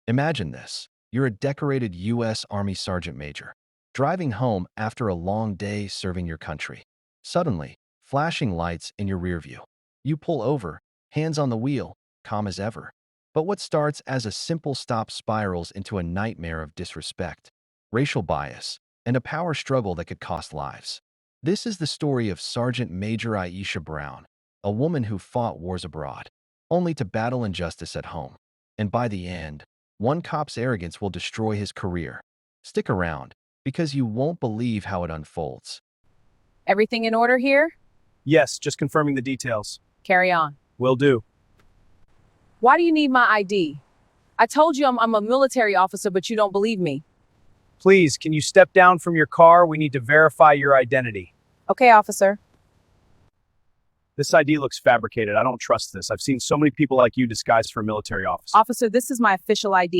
Imagine this. You're a decorated U.S. Army Sergeant Major, driving home after a long day serving your country. Suddenly, flashing lights in your rear view. You pull over, hands on the wheel, calm as ever. But what starts as a simple stop spirals into a nightmare of disrespect, racial bias, and a power struggle that could cost lives. This is the story of Sergeant Major Aisha Brown, a woman who fought wars abroad, only to battle injustice at home. And by the end, one cop's arrogance will destroy his career. Stick around, because you won't believe how it unfolds. Everything in order here? Yes, just confirming the details. Carry on. Will do. Why do you need my ID? I told you I'm a military officer, but you don't believe me. Please, can you step down from your car? We need to verify your identity. Okay, officer. This ID looks fabricated. I don't trust this. I've seen so many people like you disguised for a military office. Officer, this is my official ID.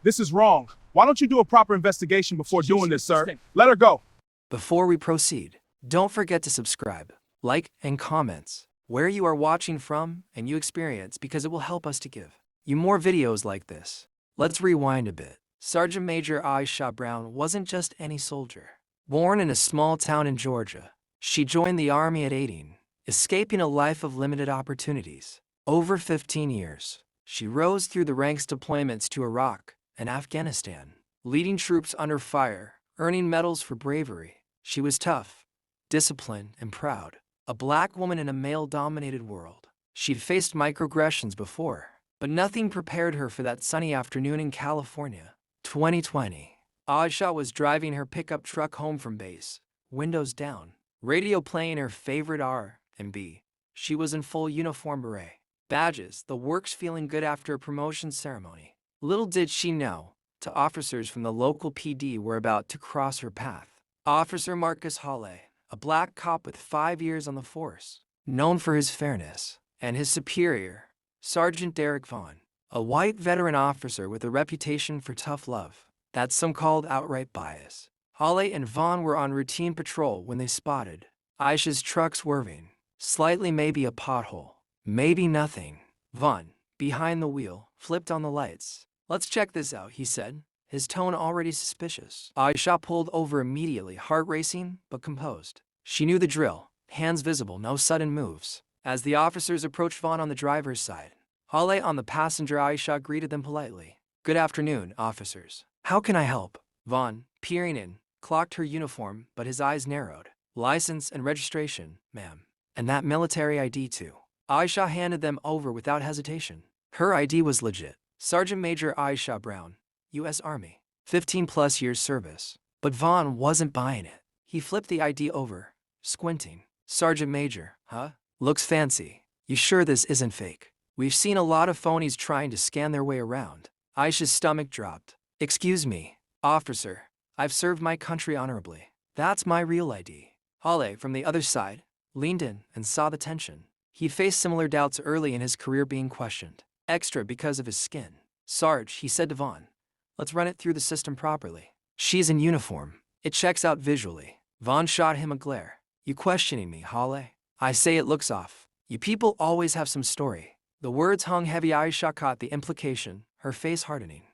This is wrong. Why don't you do a proper investigation before doing this, sir? Let her go. Before we proceed, don't forget to subscribe, like, and comments where you are watching from and you experience, because it will help us to give you more videos like this. Let's rewind a bit. Sergeant Major Aisha Brown wasn't just any soldier. Born in a small town in Georgia, she joined the Army at 18, escaping a life of limited opportunities. Over 15 years, she rose through the ranks, deployments to Iraq and Afghanistan, leading troops under fire, earning medals for bravery. She was tough, disciplined, and proud. A black woman in a male-dominated world. She'd faced microaggressions before, but nothing prepared her for that sunny afternoon in California. 2020. Aisha was driving her pickup truck home from base, windows down, radio playing her favorite R&B. She was in full uniform beret, badges, the works, feeling good after a promotion ceremony. Little did she know, two officers from the local PD were about to cross her path. Officer Marcus Hawley, a black cop with 5 years on the force, known for his fairness, and his superior, Sergeant Derek Vaughn, a white veteran officer with a reputation for tough love. That's some called outright bias. Hawley and Vaughn were on routine patrol when they spotted Aisha's truck swerving, slightly, maybe a pothole, maybe nothing. Vaughn, behind the wheel, flipped on the lights. "Let's check this out," he said, his tone already suspicious. Aisha pulled over immediately, heart racing but composed. She knew the drill, hands visible, no sudden moves. As the officers approached Vaughn on the driver's side, Hawley on the passenger, Aisha greeted them politely. "Good afternoon, officers. How can I help?" Vaughn, peering in, clocked her uniform, but his eyes narrowed. "License and registration, ma'am. And that military ID too." Aisha handed them over without hesitation. Her ID was legit. Sergeant Major Aisha Brown, U.S. Army, 15+ years service. But Vaughn wasn't buying it. He flipped the ID over, squinting. "Sergeant Major, huh? Looks fancy. You sure this isn't fake? We've seen a lot of phonies trying to scan their way around." Aisha's stomach dropped. "Excuse me, officer. I've served my country honorably. That's my real ID." Hawley, from the other side, leaned in and saw the tension. He faced similar doubts early in his career, being questioned, extra because of his skin. "Sarge," he said to Vaughn, "let's run it through the system properly. She's in uniform. It checks out visually." Vaughn shot him a glare. "You questioning me, Hawley? I say it looks off. You people always have some story." The words hung heavy. Aisha caught the implication, her face hardening.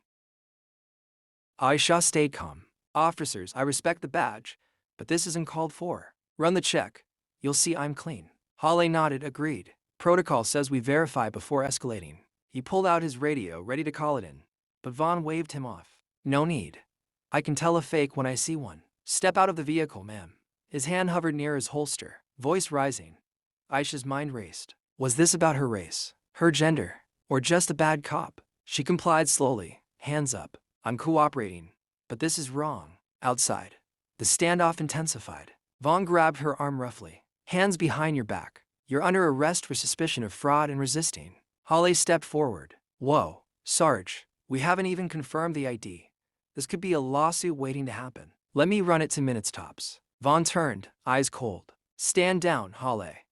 Aisha stayed calm. "Officers, I respect the badge, but this isn't called for. Run the check. You'll see I'm clean." Hawley nodded, agreed. "Protocol says we verify before escalating." He pulled out his radio, ready to call it in, but Vaughn waved him off. "No need. I can tell a fake when I see one. Step out of the vehicle, ma'am." His hand hovered near his holster, voice rising. Aisha's mind raced. Was this about her race, her gender, or just a bad cop? She complied slowly, hands up. "I'm cooperating, but this is wrong." Outside, the standoff intensified. Vaughn grabbed her arm roughly. "Hands behind your back. You're under arrest for suspicion of fraud and resisting." Hawley stepped forward. "Whoa, Sarge, we haven't even confirmed the ID. This could be a lawsuit waiting to happen. Let me run it 2 minutes tops." Vaughn turned, eyes cold. "Stand down, Hawley.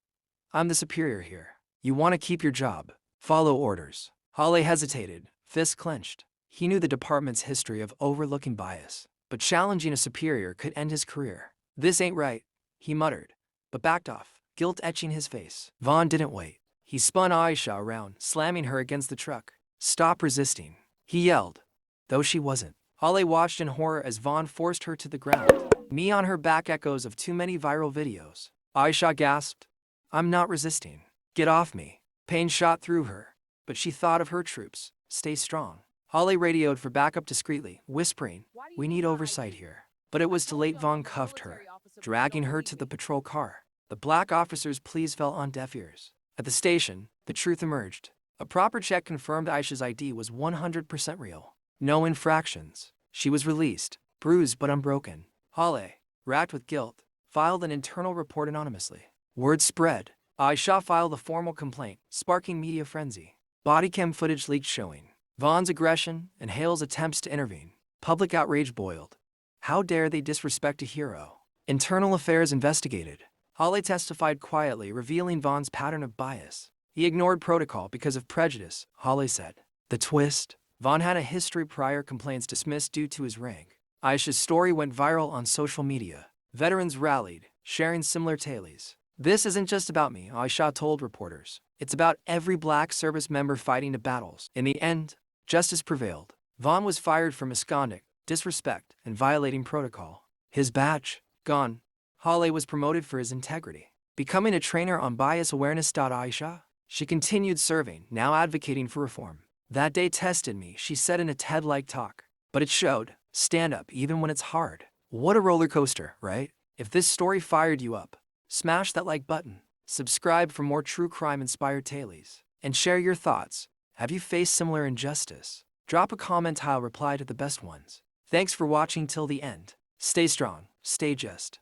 I'm the superior here. You want to keep your job. Follow orders." Hawley hesitated, fists clenched. He knew the department's history of overlooking bias, but challenging a superior could end his career. "This ain't right," he muttered, but backed off, guilt etching his face. Vaughn didn't wait. He spun Aisha around, slamming her against the truck. Stop resisting, he yelled. Though she wasn't. Holly watched in horror as Vaughn forced her to the ground. Me on her back, echoes of too many viral videos. Aisha gasped. I'm not resisting. Get off me. Pain shot through her, but she thought of her troops. Stay strong. Holly radioed for backup discreetly, whispering, we need oversight here. But it was too late. Vaughn cuffed her, dragging her to the patrol car. The black officer's pleas fell on deaf ears. At the station, the truth emerged. A proper check confirmed Aisha's ID was 100% real. No infractions. She was released, bruised but unbroken. Holly, racked with guilt, filed an internal report anonymously. Word spread. Aisha filed a formal complaint, sparking media frenzy. Body cam footage leaked showing Vaughn's aggression and Hale's attempts to intervene. Public outrage boiled. How dare they disrespect a hero? Internal affairs investigated. Holly testified quietly, revealing Vaughn's pattern of bias. He ignored protocol because of prejudice, Holly said. The twist? Vaughn had a history, prior complaints dismissed due to his rank. Aisha's story went viral on social media. Veterans rallied, sharing similar tales. This isn't just about me, Aisha told reporters. It's about every black service member fighting the battles. In the end, justice prevailed. Vaughn was fired for misconduct, disrespect, and violating protocol. His badge, gone. Holly was promoted for his integrity. Becoming a trainer on bias awareness. Aisha, she continued serving, now advocating for reform. That day tested me, she said in a TED-like talk. But it showed, stand up even when it's hard. What a roller coaster, right? If this story fired you up, smash that like button, subscribe for more true crime-inspired tales, and share your thoughts. Have you faced similar injustice? Drop a comment, I'll reply to the best ones. Thanks for watching till the end. Stay strong, stay just.